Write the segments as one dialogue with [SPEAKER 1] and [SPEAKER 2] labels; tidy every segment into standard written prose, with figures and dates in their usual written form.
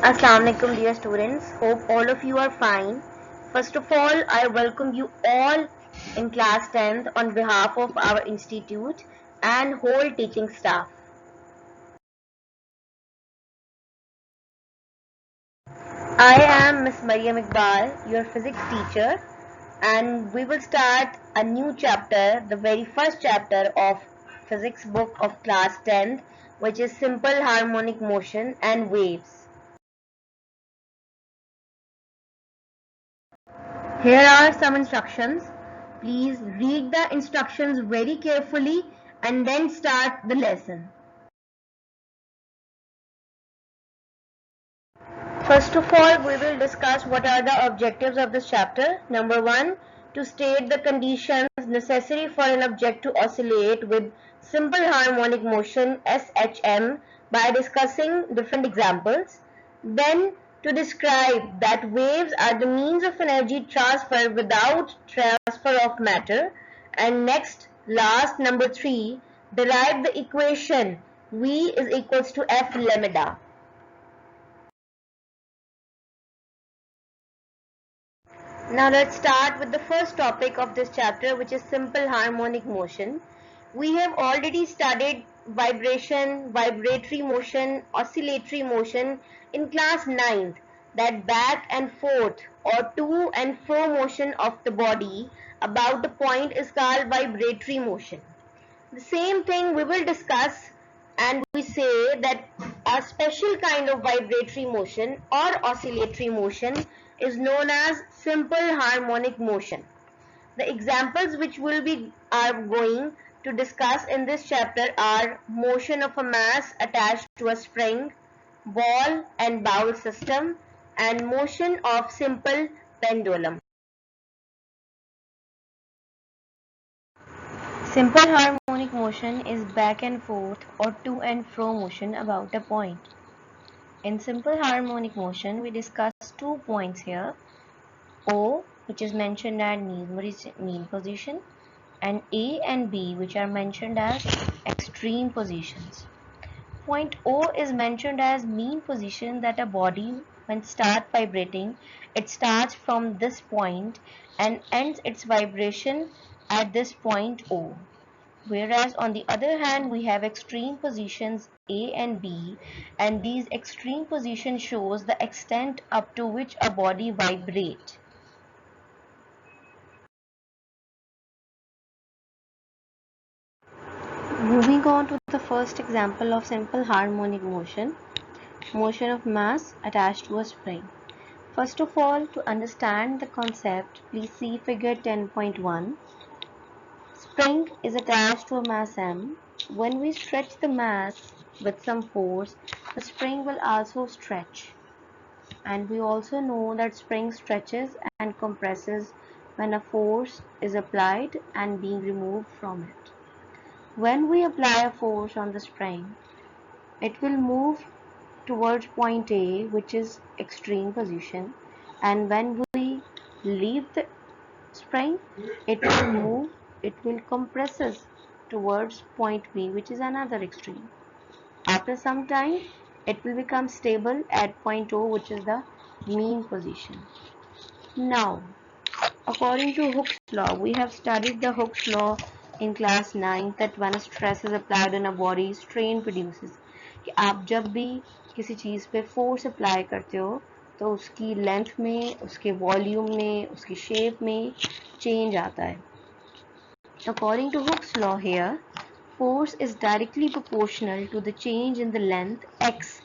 [SPEAKER 1] Assalamu alaikum dear students. Hope all of you are fine. First of all, I welcome you all in class 10th on behalf of our institute and whole teaching staff. I am Miss Mariam Iqbal, your physics teacher, and we will start a new chapter, the very first chapter of physics book of class 10th, which is simple harmonic motion and waves. Here are some instructions. Please read the instructions very carefully and then start the lesson. First of all, we will discuss what are the objectives of this chapter. Number 1, to state the conditions necessary for an object to oscillate with simple harmonic motion SHM by discussing different examples. Then to describe that waves are the means of energy transfer without transfer of matter. And next, last, number 3, derive the equation V is equals to F lambda. Now let's start with the first topic of this chapter, which is simple harmonic motion. We have already studied vibration, vibratory motion, oscillatory motion in class 9th, that back and forth or to and fro motion of the body about the point is called vibratory motion. The same thing we will discuss, and we say that a special kind of vibratory motion or oscillatory motion is known as simple harmonic motion. The examples which we are going to discuss in this chapter are motion of a mass attached to a spring, ball and bowl system, and motion of simple pendulum. Simple harmonic motion is back and forth or to and fro motion about a point. In simple harmonic motion, we discuss 2 points here, O, which is mentioned as mean position, and A and B, which are mentioned as extreme positions. Point O is mentioned as mean position, that a body, when start vibrating, it starts from this point and ends its vibration at this point O. Whereas on the other hand, we have extreme positions A and B, and these extreme positions shows the extent up to which a body vibrates. Moving on to the first example of simple harmonic motion, motion of mass attached to a spring. First of all, to understand the concept, please see figure 10.1. Spring is attached to a mass m. When we stretch the mass with some force, the spring will also stretch. And we also know that spring stretches and compresses when a force is applied and being removed from it. When we apply a force on the spring, it will move towards point A, which is extreme position, and when we leave the spring, it will compresses towards point B, which is another extreme. After some time, it will become stable at point O, which is the mean position. Now, according to Hooke's law, we have studied the Hooke's law in class 9 that when a stress is applied on a body, strain produces. कि आप जब भी किसी चीज़ पे force apply करते हो तो उसकी लेंथ में, उसके वॉल्यूम में, उसकी शेप में चेंज आता है. According to Hooke's law here, force is directly proportional to the change in the length x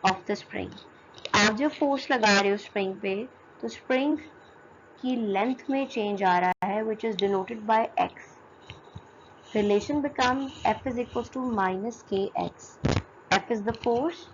[SPEAKER 1] of the spring. आप जब फोर्स लगा रहे हो स्प्रिंग पे तो स्प्रिंग की लेंथ में चेंज आ रहा है, which is denoted by x. Relation becomes F is equals to minus kx. F is the force,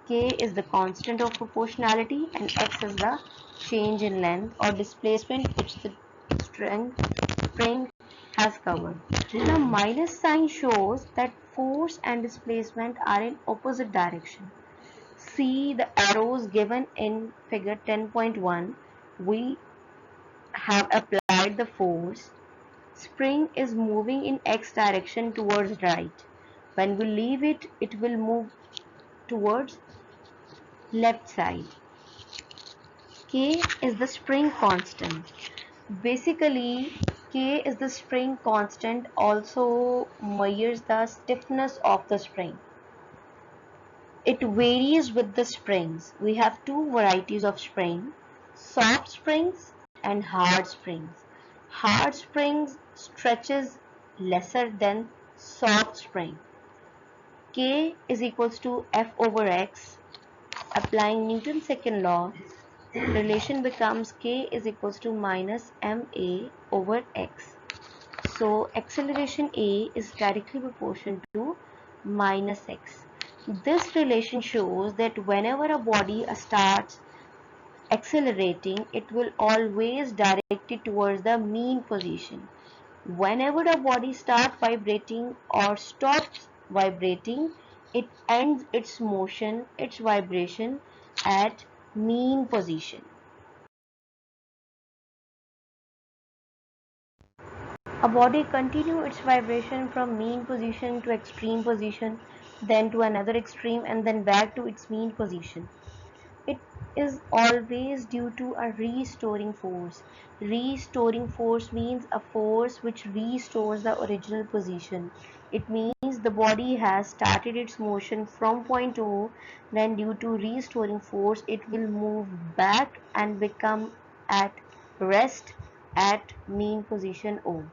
[SPEAKER 1] k is the constant of proportionality, and x is the change in length or displacement which the spring has covered. Now minus sign shows that force and displacement are in opposite direction. See the arrows given in figure 10.1. We have applied the force. Spring is moving in x direction towards right. When we leave it, it will move towards left side. K is the spring constant. Basically, K is the spring constant, also measures the stiffness of the spring. It varies with the springs. We have two varieties of spring, soft springs and hard springs. Hard springs stretches lesser than soft spring. K is equals to F over X. Applying Newton's second law, relation becomes K is equals to minus ma over x. So acceleration A is directly proportional to minus x. This relation shows that whenever a body starts accelerating, it will always direct it towards the mean position. Whenever a body starts vibrating or stops vibrating, it ends its motion, its vibration at mean position. A body continues its vibration from mean position to extreme position, then to another extreme, and then back to its mean position. It is always due to a restoring force. Restoring force means a force which restores the original position. It means the body has started its motion from point O, then due to restoring force, it will move back and become at rest at mean position O.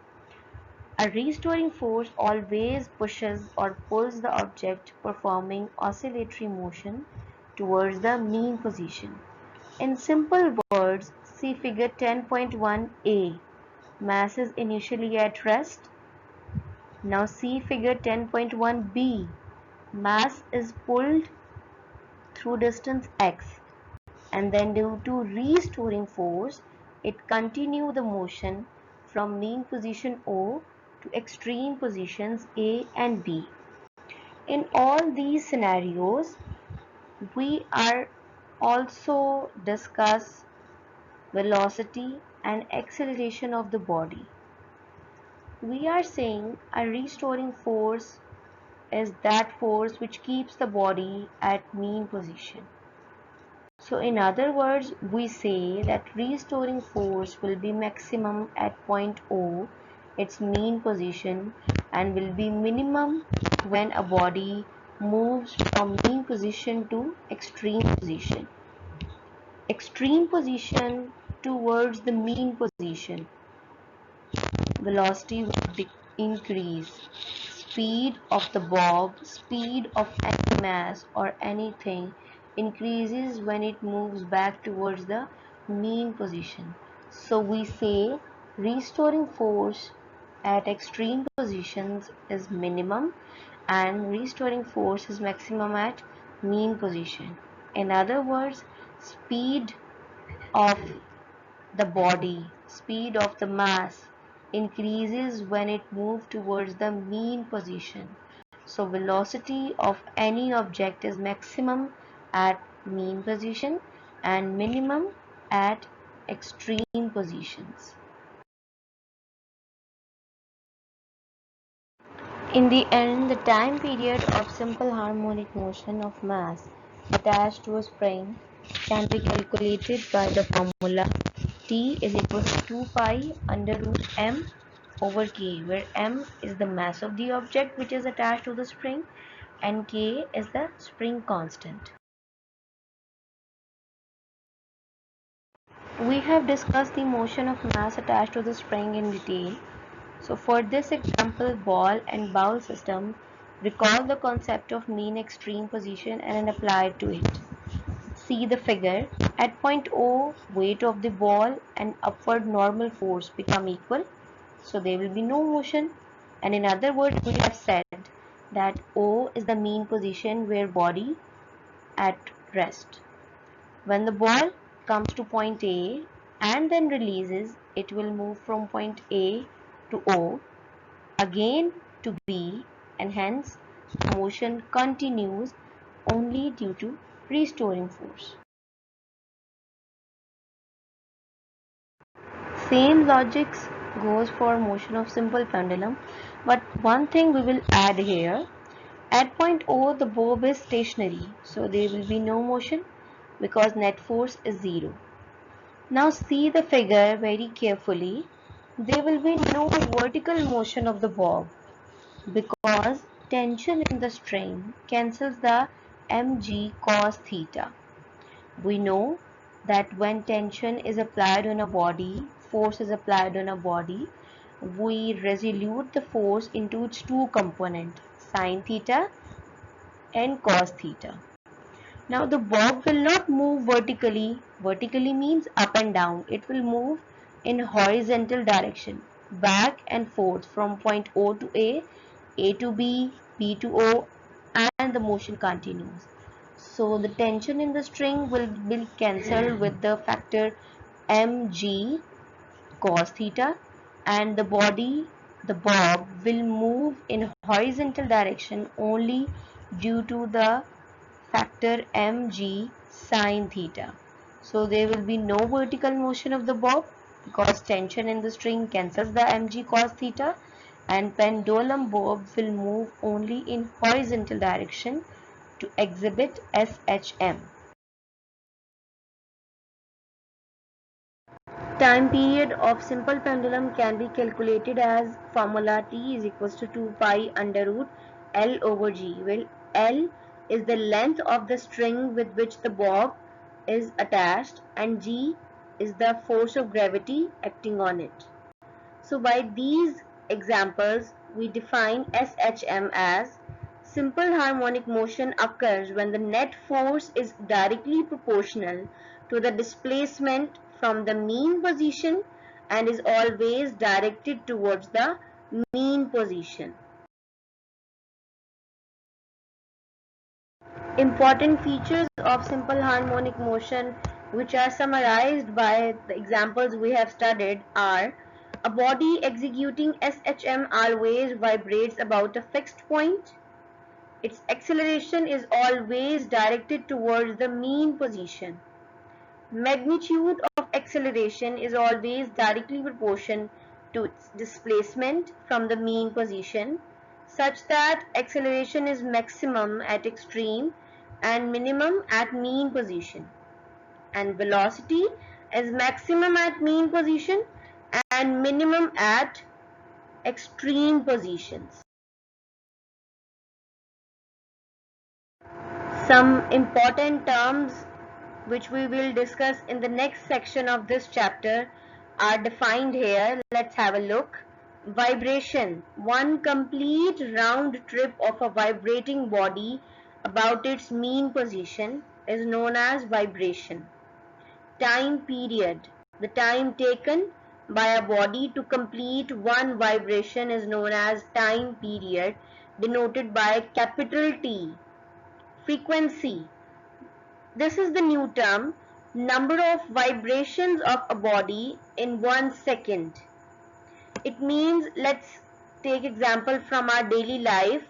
[SPEAKER 1] A restoring force always pushes or pulls the object performing oscillatory motion towards the mean position. In simple words, see figure 10.1a. Mass is initially at rest. Now see figure 10.1b. Mass is pulled through distance x, and then due to restoring force, it continues the motion from mean position O to extreme positions A and B. In all these scenarios, we are also discuss velocity and acceleration of the body. We are saying a restoring force is that force which keeps the body at mean position. So in other words, we say that restoring force will be maximum at point O, its mean position, and will be minimum when a body moves from mean position to extreme position. Extreme position towards the mean position, velocity will increase. Speed of the bob, speed of any mass or anything increases when it moves back towards the mean position. So we say restoring force at extreme positions is minimum and restoring force is maximum at mean position. In other words, speed of the body, speed of the mass increases when it moves towards the mean position. So velocity of any object is maximum at mean position and minimum at extreme positions. In the end, the time period of simple harmonic motion of mass attached to a spring can be calculated by the formula T is equal to 2 pi under root m over k, where m is the mass of the object which is attached to the spring and k is the spring constant. We have discussed the motion of mass attached to the spring in detail. So for this example, ball and bowl system, recall the concept of mean extreme position and apply it to it. See the figure. At point O, weight of the ball and upward normal force become equal. So there will be no motion. And in other words, we have said that O is the mean position where body at rest. When the ball comes to point A and then releases, it will move from point A to O, again to B, and hence motion continues only due to restoring force. Same logics goes for motion of simple pendulum, but one thing we will add here. At point O, the bob is stationary, so there will be no motion. because net force is 0. Now see the figure very carefully. There will be no vertical motion of the bob because tension in the string cancels the mg cos theta. We know that when tension is applied on a body, force is applied on a body, we resolute the force into its two components, sine theta and cos theta. Now the bob will not move vertically. Vertically means up and down. It will move in horizontal direction, back and forth from point O to A to B to O, and the motion continues. So the tension in the string will be cancelled with the factor mg cos theta, and the bob, will move in horizontal direction only due to the factor mg sine theta. So there will be no vertical motion of the bob because tension in the string cancels the mg cos theta, and pendulum bob will move only in horizontal direction to exhibit SHM. Time period of simple pendulum can be calculated as formula T is equals to 2 pi under root L over G, where L is the length of the string with which the bob is attached and G is the force of gravity acting on it. So by these examples, we define SHM as simple harmonic motion occurs when the net force is directly proportional to the displacement from the mean position and is always directed towards the mean position. Important features of simple harmonic motion, which are summarized by the examples we have studied, are: a body executing SHM always vibrates about a fixed point. Its acceleration is always directed towards the mean position. Magnitude of acceleration is always directly proportional to its displacement from the mean position, such that acceleration is maximum at extreme and minimum at mean position, and velocity is maximum at mean position and minimum at extreme positions. Some important terms which we will discuss in the next section of this chapter are defined here. Let's have a look. Vibration. One complete round trip of a vibrating body about its mean position is known as vibration. Time period. The time taken by a body to complete one vibration is known as time period, denoted by capital T. Frequency. This is the new term, number of vibrations of a body in 1 second. It means, let's take example from our daily life.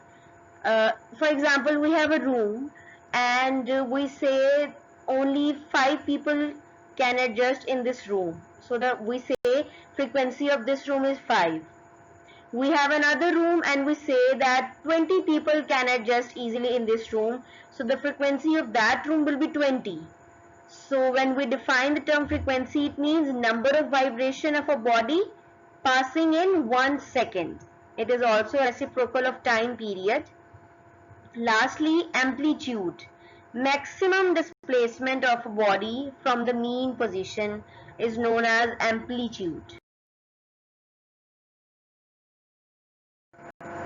[SPEAKER 1] For example, we have a room and we say only 5 people can adjust in this room. So that we say frequency of this room is 5. We have another room and we say that 20 people can adjust easily in this room. So the frequency of that room will be 20. So when we define the term frequency, it means number of vibration of a body passing in 1 second. It is also reciprocal of time period. Lastly, amplitude. Maximum displacement of a body from the mean position is known as amplitude.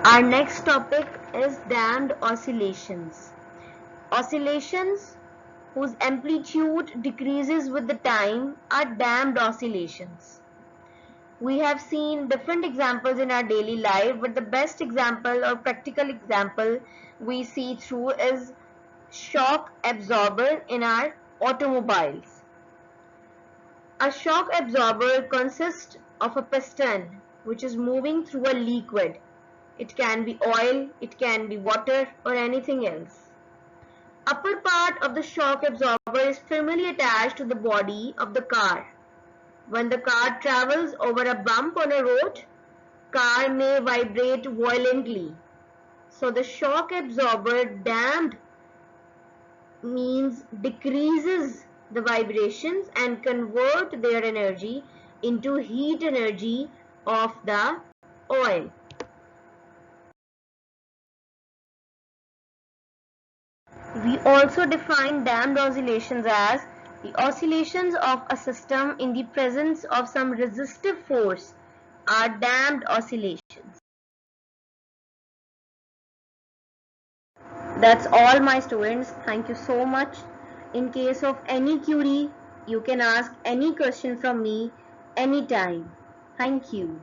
[SPEAKER 1] Our next topic is damped oscillations. Oscillations whose amplitude decreases with the time are damped oscillations. We have seen different examples in our daily life, but the best example or practical example we see through is shock absorber in our automobiles. A shock absorber consists of a piston which is moving through a liquid. It can be oil, it can be water, or anything else. Upper part of the shock absorber is firmly attached to the body of the car. When the car travels over a bump on a road, car may vibrate violently. So the shock absorber damped
[SPEAKER 2] means decreases the vibrations and convert their energy into heat energy of the oil. We also define damped oscillations as the oscillations of a system in the presence of some resistive force are damped oscillations. That's all, my students. Thank you so much. In case of any query, you can ask any question from me anytime. Thank you.